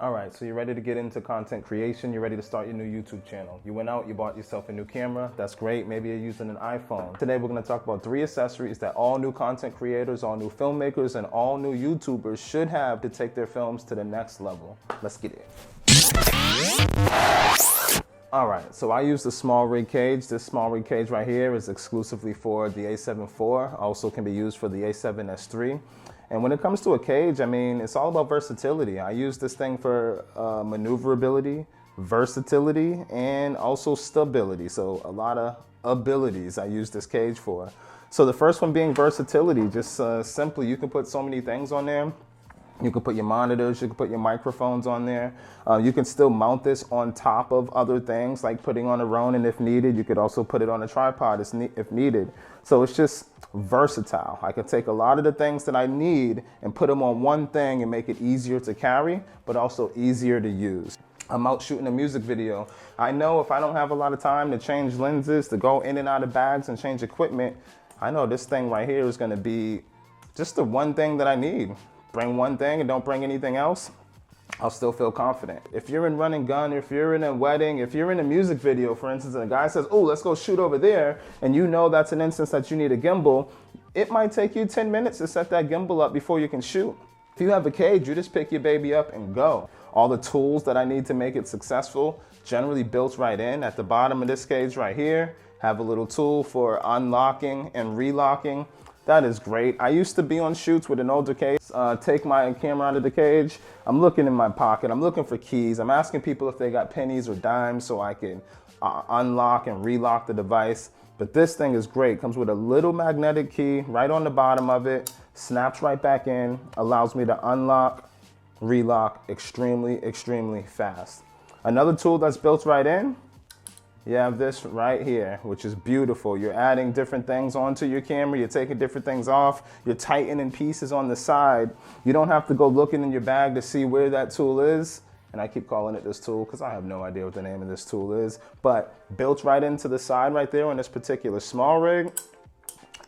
All right, so you're ready to get into content creation. You're ready to start your new YouTube channel. You went out, you bought yourself a new camera. That's great. Maybe you're using an iPhone. Today, we're going to talk about 3 accessories that all new content creators, all new filmmakers, and all new YouTubers should have to take their films to the next level. Let's get it. All right, so I use the small rig cage. This small rig cage right here is exclusively for the A7IV. Also can be used for the A7S3. And when it comes to a cage, I mean, it's all about versatility. I use this thing for maneuverability, versatility, and also stability. So a lot of abilities I use this cage for. So the first one being versatility, just simply you can put so many things on there. You can put your monitors, you can put your microphones on there. You can still mount this on top of other things like putting on a Ronin if needed. You could also put it on a tripod if needed. So it's just versatile. I can take a lot of the things that I need and put them on one thing and make it easier to carry, but also easier to use. I'm out shooting a music video. I know if I don't have a lot of time to change lenses, to go in and out of bags and change equipment, I know this thing right here is gonna be just the one thing that I need. Bring one thing and don't bring anything else, I'll still feel confident. If you're in run and gun, if you're in a wedding, if you're in a music video, for instance, and a guy says, oh, let's go shoot over there, and you know that's an instance that you need a gimbal, it might take you 10 minutes to set that gimbal up before you can shoot. If you have a cage, you just pick your baby up and go. All the tools that I need to make it successful, generally built right in. At the bottom of this cage right here, have a little tool for unlocking and relocking. That is great. I used to be on shoots with an older case, take my camera out of the cage. I'm looking in my pocket. I'm looking for keys. I'm asking people if they got pennies or dimes so I can unlock and relock the device. But this thing is great. Comes with a little magnetic key right on the bottom of it. Snaps right back in. Allows me to unlock, relock extremely fast. Another tool that's built right in, you have this right here, which is beautiful. You're adding different things onto your camera. You're taking different things off. You're tightening pieces on the side. You don't have to go looking in your bag to see where that tool is. And I keep calling it this tool because I have no idea what the name of this tool is. But built right into the side right there on this particular small rig,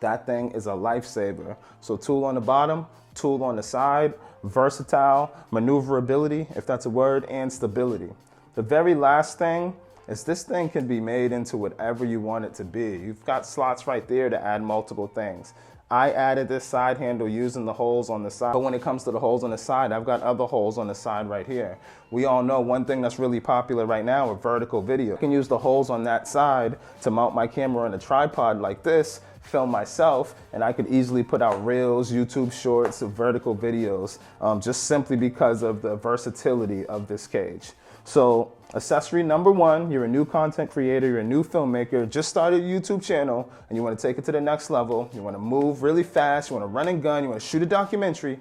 that thing is a lifesaver. So tool on the bottom, tool on the side, versatile, maneuverability, if that's a word, and stability. The very last thing is this thing can be made into whatever you want it to be. You've got slots right there to add multiple things. I added this side handle using the holes on the side, but when it comes to the holes on the side, I've got other holes on the side right here. We all know one thing that's really popular right now are vertical video. I can use the holes on that side to mount my camera on a tripod like this, film myself, and I could easily put out reels, YouTube shorts, vertical videos, just simply because of the versatility of this cage. So accessory number 1, you're a new content creator, you're a new filmmaker, just started a YouTube channel, and you want to take it to the next level. You want to move really fast, you want to run and gun, you want to shoot a documentary,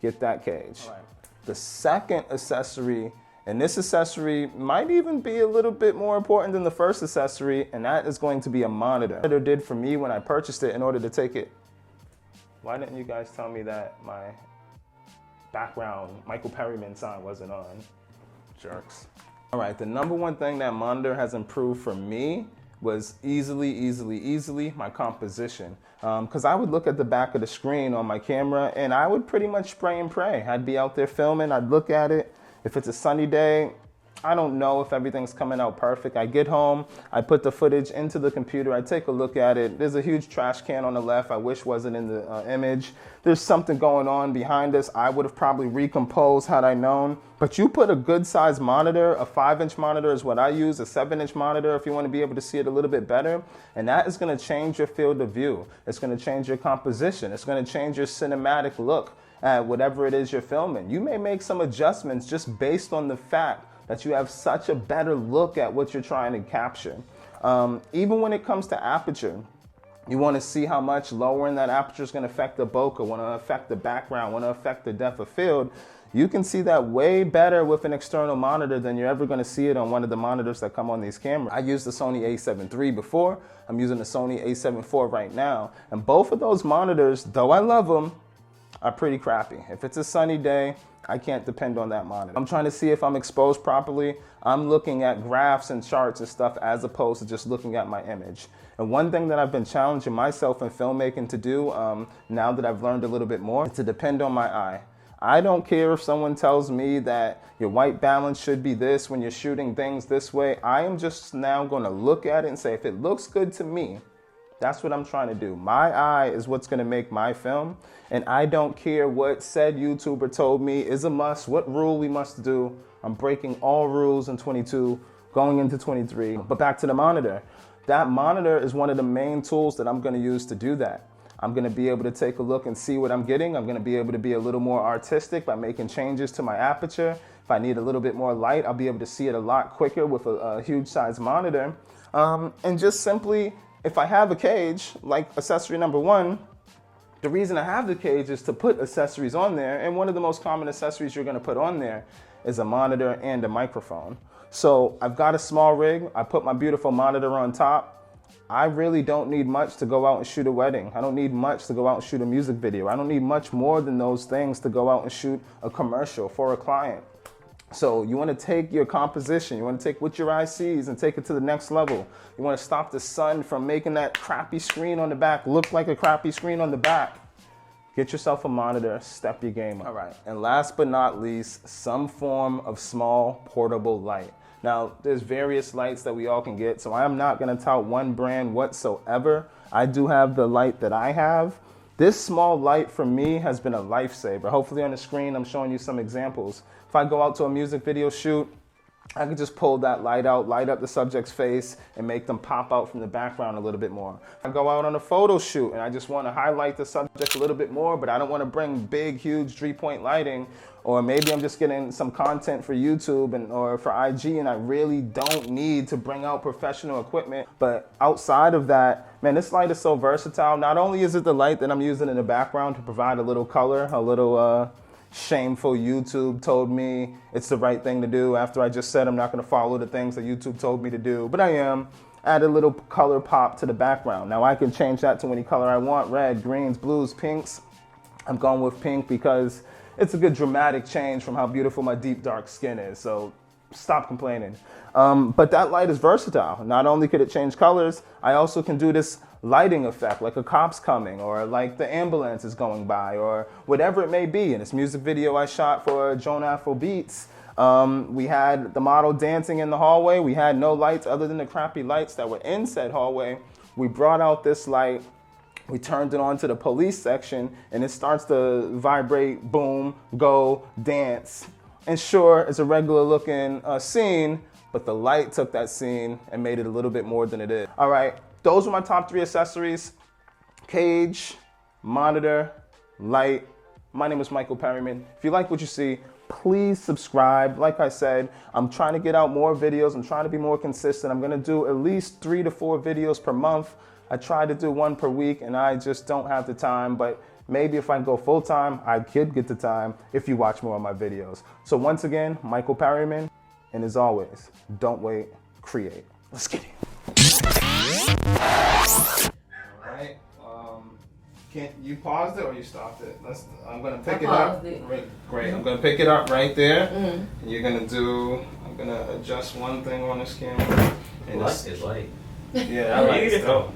get that cage. All right. The second accessory, and this accessory might even be a little bit more important than the first accessory, and that is going to be a monitor. It did for me when I purchased it in order to take it. Why didn't you guys tell me that my background Michael Perryman sign wasn't on? Jerks. All right, the number one thing that monitor has improved for me was easily my composition. Because I would look at the back of the screen on my camera and I would pretty much spray and pray. I'd be out there filming, I'd look at it. If it's a sunny day, I don't know if everything's coming out perfect. I get home, I put the footage into the computer, I take a look at it. There's a huge trash can on the left I wish wasn't in the image. There's something going on behind us. I would have probably recomposed had I known. But you put a good size monitor, a 5-inch monitor is what I use, a 7-inch monitor if you want to be able to see it a little bit better, and that is going to change your field of view. It's going to change your composition. It's going to change your cinematic look at whatever it is you're filming. You may make some adjustments just based on the fact that you have such a better look at what you're trying to capture. Even when it comes to aperture, you want to see how much lowering that aperture is going to affect the bokeh, want to affect the background, want to affect the depth of field. You can see that way better with an external monitor than you're ever going to see it on one of the monitors that come on these cameras. I used the Sony A7III before. I'm using the Sony A7IV right now. And both of those monitors, though I love them, are pretty crappy. If it's a sunny day, I can't depend on that monitor. I'm trying to see if I'm exposed properly. I'm looking at graphs and charts and stuff as opposed to just looking at my image. And one thing that I've been challenging myself in filmmaking to do now that I've learned a little bit more is to depend on my eye. I don't care if someone tells me that your white balance should be this when you're shooting things this way. I am just now going to look at it and say, if it looks good to me, that's what I'm trying to do. My eye is what's going to make my film. And I don't care what said YouTuber told me is a must, what rule we must do. I'm breaking all rules in 22, going into 23. But back to the monitor. That monitor is one of the main tools that I'm going to use to do that. I'm going to be able to take a look and see what I'm getting. I'm going to be able to be a little more artistic by making changes to my aperture. If I need a little bit more light, I'll be able to see it a lot quicker with a huge size monitor. And just simply, if I have a cage, like accessory number 1, the reason I have the cage is to put accessories on there. And one of the most common accessories you're going to put on there is a monitor and a microphone. So I've got a small rig. I put my beautiful monitor on top. I really don't need much to go out and shoot a wedding. I don't need much to go out and shoot a music video. I don't need much more than those things to go out and shoot a commercial for a client. So you want to take your composition, you want to take what your eye sees and take it to the next level. You want to stop the sun from making that crappy screen on the back look like a crappy screen on the back. Get yourself a monitor, step your game up. All right, and last but not least, some form of small portable light. Now, there's various lights that we all can get, so I'm not gonna tout one brand whatsoever. I do have the light that I have. This small light for me has been a lifesaver. Hopefully on the screen, I'm showing you some examples. If I go out to a music video shoot, I can just pull that light out, light up the subject's face, and make them pop out from the background a little bit more. I go out on a photo shoot and I just want to highlight the subject a little bit more, but I don't want to bring big, huge 3-point lighting. Or maybe I'm just getting some content for YouTube or for IG, and I really don't need to bring out professional equipment. But outside of that, man, this light is so versatile. Not only is it the light that I'm using in the background to provide a little color, a little shameful YouTube told me it's the right thing to do after I just said I'm not going to follow the things that YouTube told me to do, but I am. Add a little color pop to the background. Now I can change that to any color I want: red, greens, blues, pinks. I'm going with pink because it's a good dramatic change from how beautiful my deep dark skin is, so stop complaining. But that light is versatile. Not only could it change colors, I also can do this lighting effect, like a cop's coming, or like the ambulance is going by, or whatever it may be. In this music video I shot for Joan Afro Beats, we had the model dancing in the hallway. We had no lights other than the crappy lights that were in said hallway. We brought out this light, we turned it on to the police section, and it starts to vibrate, boom, go, dance. And sure, it's a regular looking scene, but the light took that scene and made it a little bit more than it is. All right, those are my top 3 accessories: cage, monitor, light. My name is Michael Perryman. If you like what you see, please subscribe. Like I said, I'm trying to get out more videos. I'm trying to be more consistent. I'm gonna do at least 3 to 4 videos per month. I try to do 1 per week, and I just don't have the time, but maybe if I go full time, I could get the time if you watch more of my videos. So once again, Michael Perryman, and as always, don't wait, create. Let's get it. All right. Can't you paused it or you stopped it? I'm gonna pick it up. Great. I'm gonna pick it up right there. And you're gonna do. I'm gonna adjust one thing on this camera. And it's light. Yeah, I like it.